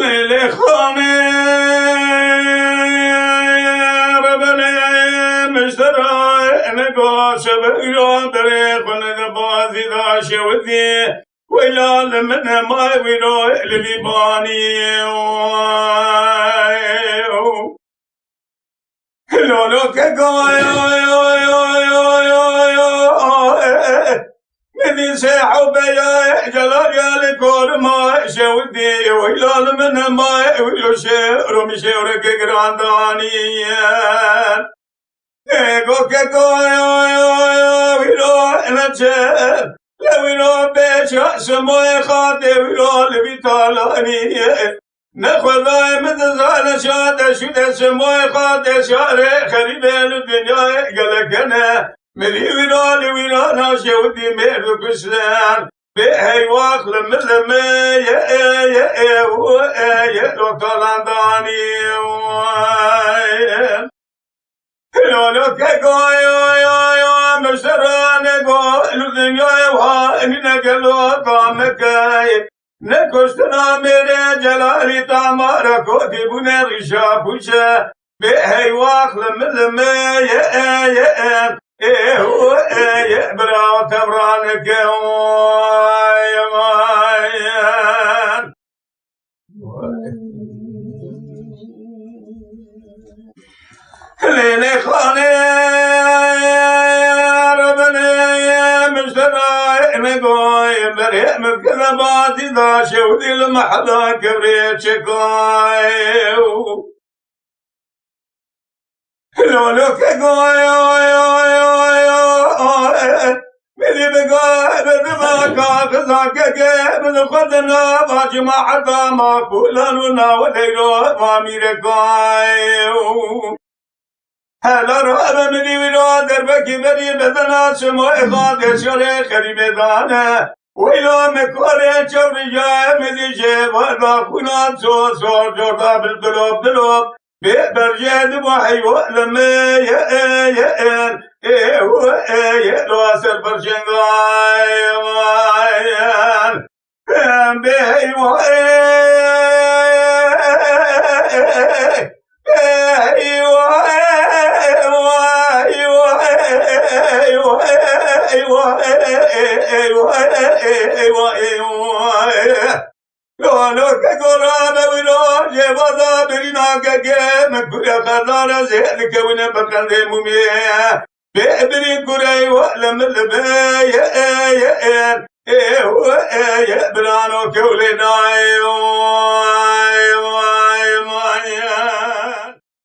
لخانه ربنا مشترى نقاش بيرا دري خن بازي داش ودي ويلا لمن ما ويلا لبيباني لولو مني ساحب يا جلال يا لكل ما شودي ويلا من ما ويشير مشيرك جراندانيا كوكو ويلا نجر لويلا بيش سمو خاطي ويلا لبيتالاني نخذ من زال شاد شد سمو خاطي شارع خريبين الدنيا قلقنا ملي ويلا ناشي ودي مير كسلان بهي واخل مثل ما يا لو طلعاني لو كاي مشران قول الدنيا واننا قالوا قامكاي نكشتنا ميري جلالي تامارا كوتي بنا رشابوشا بهي واخل مثل ما يا براو تبرانك يا مايان ليلي خاني ربنا مشترى نقاي بريء مكذا بعد ذا شودي المحلا كبريت شكاي لولو كقاي ملي بقى بدماغ خزاك من خدنا باجما حتى ما كلنا وليلو ما ميركاي هلا رأى مني ولا دربك بري بدنا سمو إخاد شري خريب دانا ويلا مكوري شورجا مدي جيبا كنا سو جودا بالدلوب برجاد وحيو لما يا لو أسر برشنغاي مايان بهي لو كقرآن ولو جبضا برينا كجيم كل خضار زهلك ونبقى ذمومية بأبري كري وألم الباي برانو كولي نايو